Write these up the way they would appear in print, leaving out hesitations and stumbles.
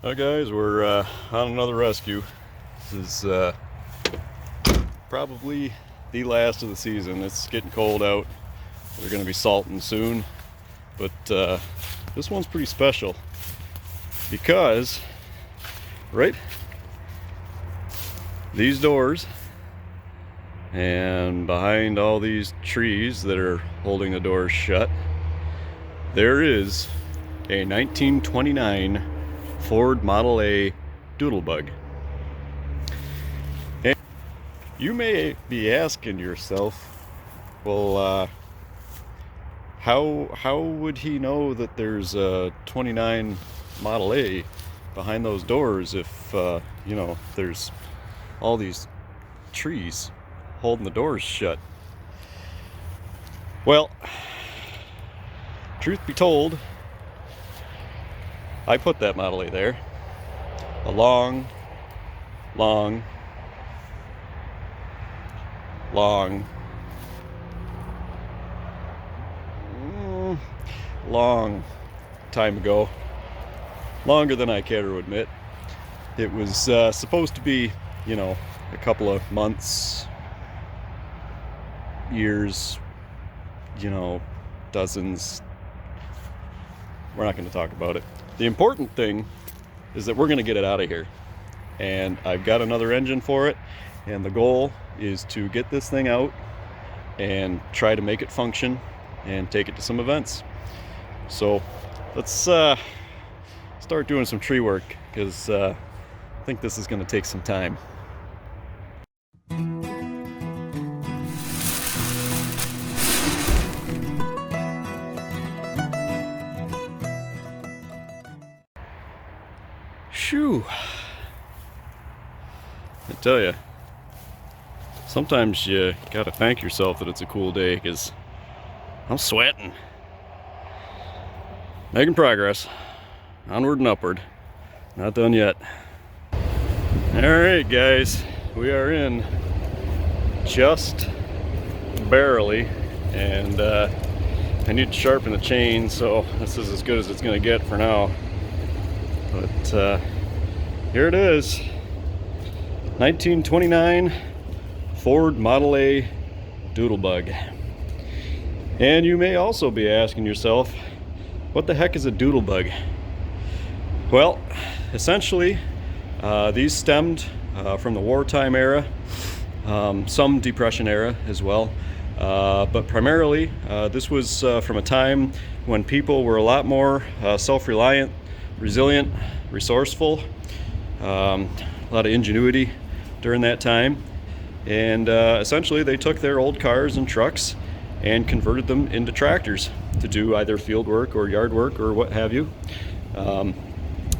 Hi guys, we're on another rescue. This is probably the last of the season. It's getting cold out. They're going to be salting soon. But this one's pretty special because, right, these doors and behind all these trees that are holding the doors shut, there is a 1929 Ford Model A DOODLEBUG. And you may be asking yourself, well, how would he know that there's a 29 Model A behind those doors if there's all these trees holding the doors shut? Well, truth be told, I put that Model A there a long time ago, longer than I care to admit. It was supposed to be, a couple of months, years, dozens. We're not going to talk about it. The important thing is that we're going to get it out of here, and I've got another engine for it, and the goal is to get this thing out and try to make it function and take it to some events. So let's start doing some tree work, because I think this is going to take some time. Shoo! I tell you, sometimes you gotta thank yourself that it's a cool day, because I'm sweating. Making progress. Onward and upward. Not done yet. Alright guys, we are in just barely, and I need to sharpen the chain, so this is as good as it's gonna get for now. But here it is, 1929 Ford Model A DOODLEBUG. And you may also be asking yourself, what the heck is a doodlebug? Well, essentially, these stemmed from the wartime era, some Depression era as well, but primarily this was from a time when people were a lot more self-reliant, resilient, resourceful, a lot of ingenuity during that time, and essentially they took their old cars and trucks and converted them into tractors to do either field work or yard work or what have you.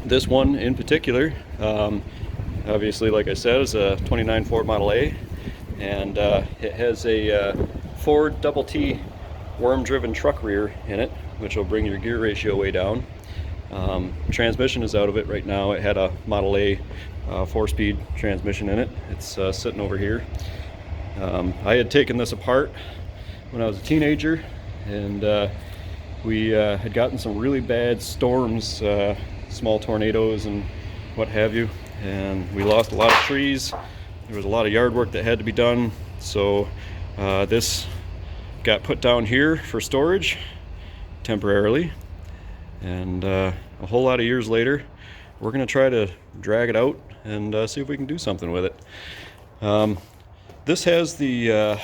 This one in particular, obviously, like I said, is a 29 Ford Model A, and it has a Ford double T worm-driven truck rear in it, which will bring your gear ratio way down. Transmission is out of it right now. It had a Model A 4-speed transmission in it. It's sitting over here. I had taken this apart when I was a teenager, and we had gotten some really bad storms, small tornadoes and what have you, and we lost a lot of trees. There was a lot of yard work that had to be done, so this got put down here for storage temporarily. And a whole lot of years later, we're going to try to drag it out and see if we can do something with it. This has the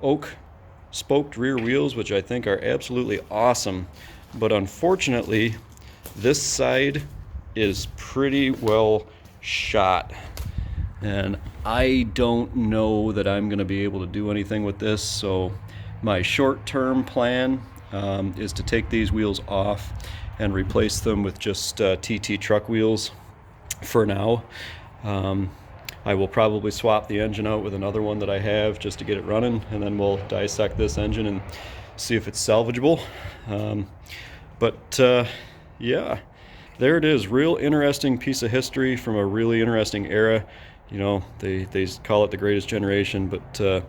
oak spoked rear wheels, which I think are absolutely awesome, but unfortunately this side is pretty well shot, and I don't know that I'm going to be able to do anything with this. So my short-term plan is to take these wheels off and replace them with just TT truck wheels for now. I will probably swap the engine out with another one that I have just to get it running, and then we'll dissect this engine and see if it's salvageable. Yeah, there it is. Real interesting piece of history from a really interesting era. They call it the greatest generation, but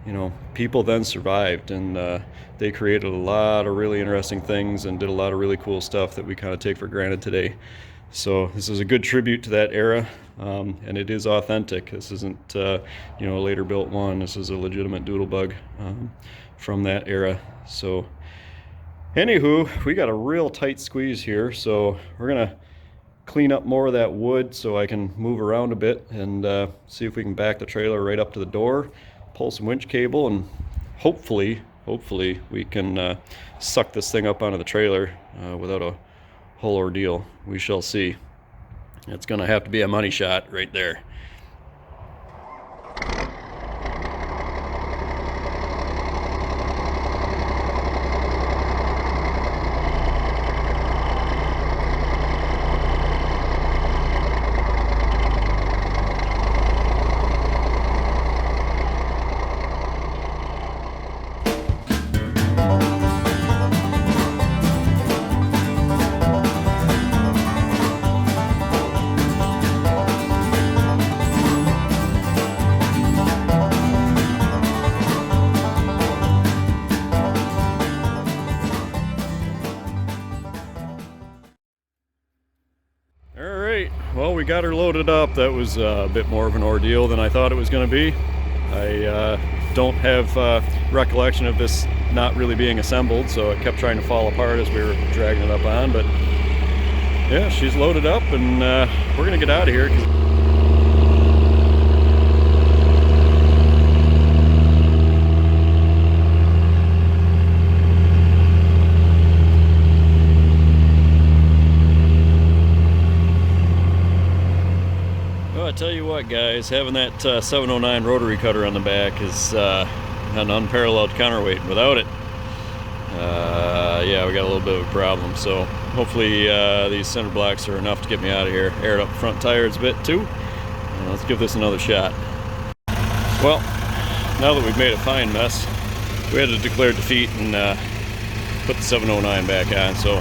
you know, people then survived, and they created a lot of really interesting things and did a lot of really cool stuff that we kind of take for granted today. So this is a good tribute to that era, and it is authentic. This isn't, you know, a later built one. This is a legitimate Doodlebug from that era. So anywho, we got a real tight squeeze here, so we're gonna clean up more of that wood so I can move around a bit and see if we can back the trailer right up to the door, pull some winch cable, and hopefully we can suck this thing up onto the trailer without a whole ordeal. We shall see. It's gonna have to be a money shot right there. Well, we got her loaded up. That was a bit more of an ordeal than I thought it was going to be. I don't have recollection of this not really being assembled, so it kept trying to fall apart as we were dragging it up on. But yeah, she's loaded up, and we're going to get out of here. I tell you what, guys, having that 709 rotary cutter on the back is an unparalleled counterweight. Without it, yeah, we got a little bit of a problem. So hopefully these center blocks are enough to get me out of here. Aired up the front tires a bit too. Let's give this another shot. Well, now that we've made a fine mess, we had to declare defeat and put the 709 back on. So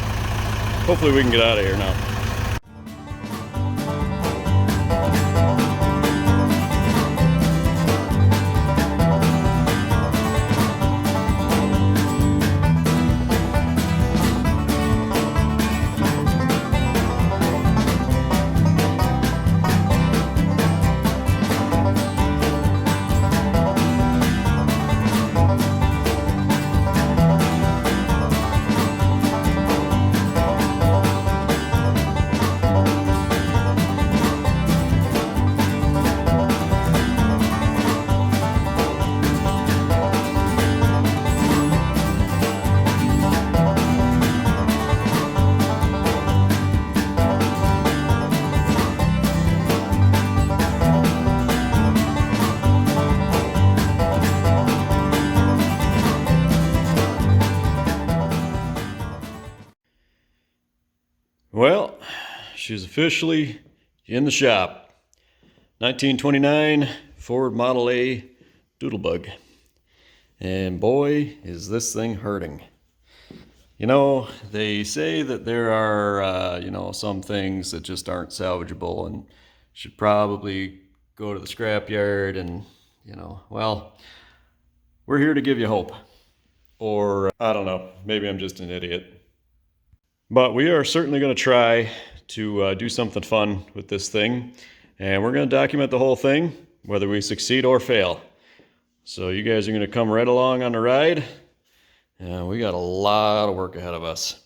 hopefully we can get out of here now. Well, she's officially in the shop. 1929 Ford Model A Doodlebug. And boy, is this thing hurting. You know, they say that there are, you know, some things that just aren't salvageable and should probably go to the scrapyard and, you know, well, we're here to give you hope. Or, I don't know, maybe I'm just an idiot. But we are certainly going to try to do something fun with this thing, and we're going to document the whole thing, whether we succeed or fail. So you guys are going to come right along on the ride. We got a lot of work ahead of us.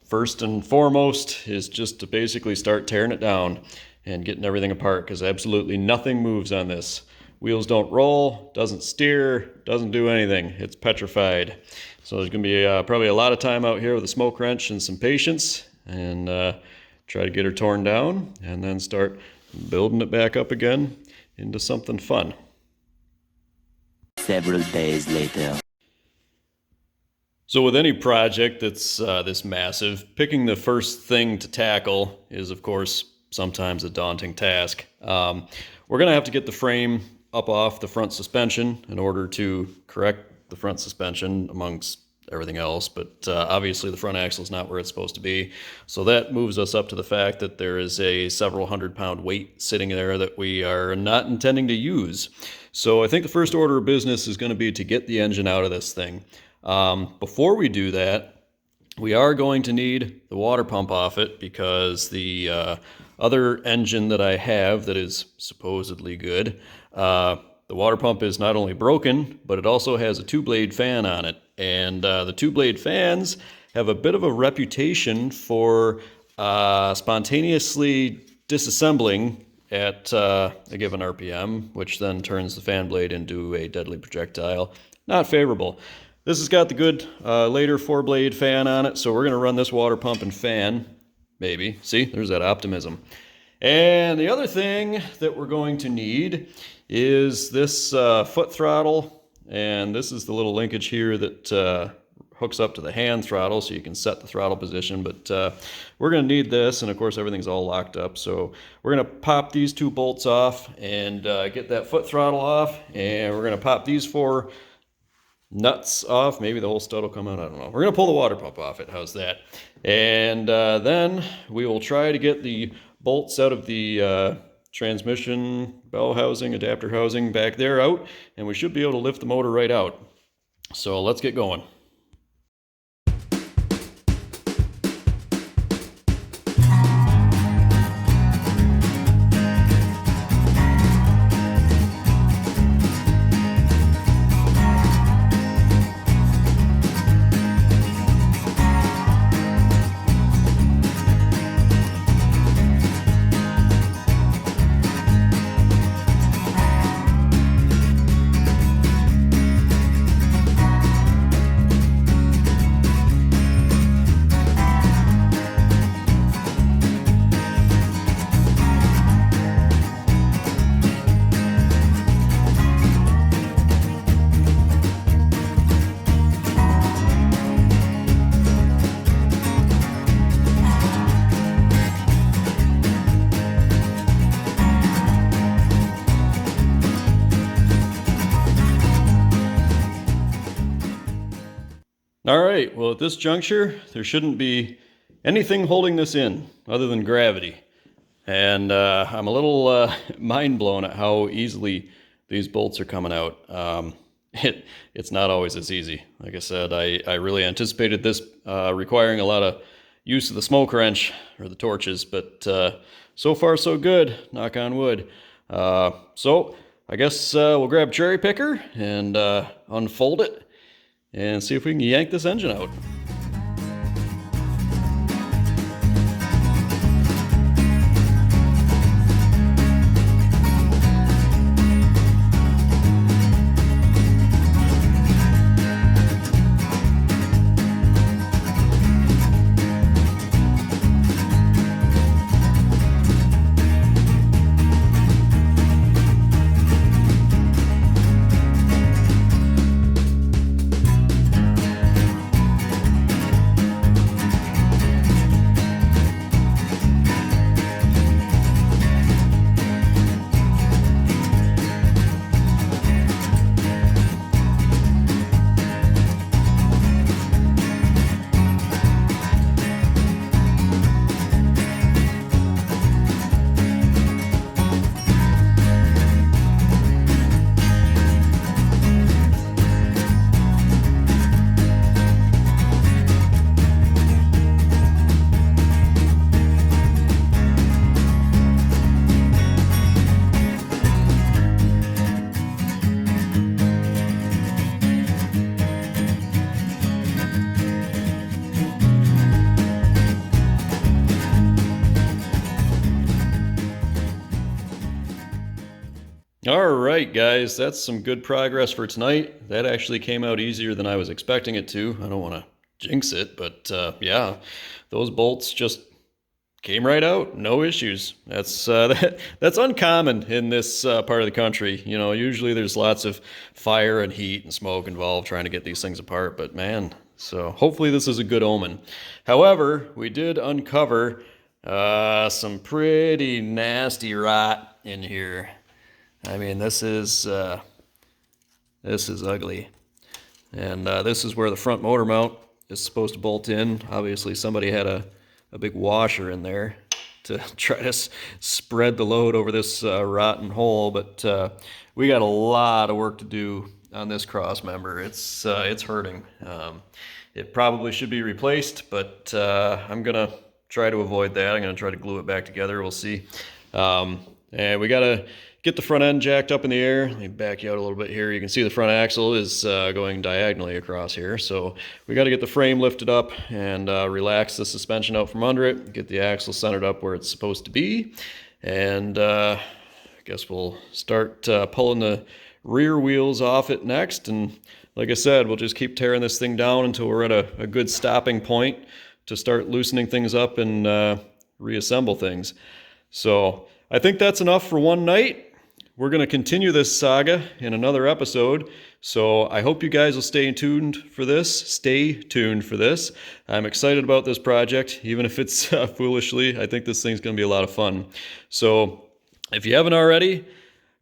First and foremost is just to basically start tearing it down and getting everything apart, because absolutely nothing moves on this. Wheels don't roll, doesn't steer, doesn't do anything. It's petrified. So there's going to be probably a lot of time out here with a smoke wrench and some patience, and try to get her torn down and then start building it back up again into something fun. Several days later. So with any project that's this massive, picking the first thing to tackle is, of course, sometimes a daunting task. We're going to have to get the frame up off the front suspension in order to correct the front suspension, amongst everything else, but obviously the front axle is not where it's supposed to be. So that moves us up to the fact that there is a several hundred-pound weight sitting there that we are not intending to use. So I think the first order of business is going to be to get the engine out of this thing. Before we do that, we are going to need the water pump off it, because the other engine that I have that is supposedly good, the water pump is not only broken, but it also has a two-blade fan on it. And the two-blade fans have a bit of a reputation for spontaneously disassembling at a given RPM, which then turns the fan blade into a deadly projectile. Not favorable. This has got the good later 4-blade fan on it, so we're going to run this water pump and fan, maybe. See, there's that optimism. And the other thing that we're going to need is this foot throttle, and this is the little linkage here that hooks up to the hand throttle so you can set the throttle position, but we're going to need this, and of course everything's all locked up, so we're going to pop these 2 bolts off and get that foot throttle off, and we're going to pop these 4 nuts off. Maybe the whole stud will come out, I don't know. We're going to pull the water pump off it. How's that? And then we will try to get the bolts out of the transmission bell housing, adapter housing back there out, and we should be able to lift the motor right out. So let's get going. All right, well, at this juncture, there shouldn't be anything holding this in other than gravity. And I'm a little mind blown at how easily these bolts are coming out. It's not always as easy. Like I said, I really anticipated this requiring a lot of use of the smoke wrench or the torches, but so far so good, knock on wood. So I guess we'll grab cherry picker and unfold it and see if we can yank this engine out. All right, guys, that's some good progress for tonight. That actually came out easier than I was expecting it to. I don't want to jinx it, but yeah, those bolts just came right out, no issues. That's uncommon in this part of the country. You know, usually there's lots of fire and heat and smoke involved trying to get these things apart, but man, so hopefully this is a good omen. However, we did uncover some pretty nasty rot in here. I mean, this is ugly. And this is where the front motor mount is supposed to bolt in. Obviously somebody had a big washer in there to try to spread the load over this rotten hole, but we got a lot of work to do on this cross member. It's hurting. It probably should be replaced, but I'm gonna try to avoid that. I'm gonna try to glue it back together. We'll see. And we gotta get the front end jacked up in the air. Let me back you out a little bit here. You can see the front axle is going diagonally across here. So we got to get the frame lifted up and relax the suspension out from under it, get the axle centered up where it's supposed to be. And I guess we'll start pulling the rear wheels off it next. And like I said, we'll just keep tearing this thing down until we're at a good stopping point to start loosening things up and reassemble things. So I think that's enough for one night. We're going to continue this saga in another episode, so I hope you guys will stay tuned for this. Stay tuned for this. I'm excited about this project, even if it's foolishly. I think this thing's going to be a lot of fun. So if you haven't already,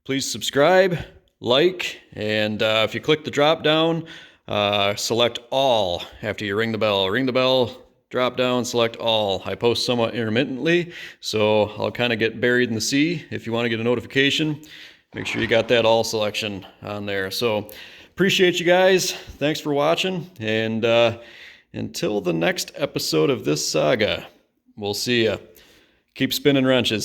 please subscribe, like, and if you click the drop down, select all after you ring the bell. Ring the bell, drop down, select all. I post somewhat intermittently, so I'll kind of get buried in the sea. If you want to get a notification, make sure you got that all selection on there. So appreciate you guys. Thanks for watching, and until the next episode of this saga, we'll see ya. Keep spinning wrenches.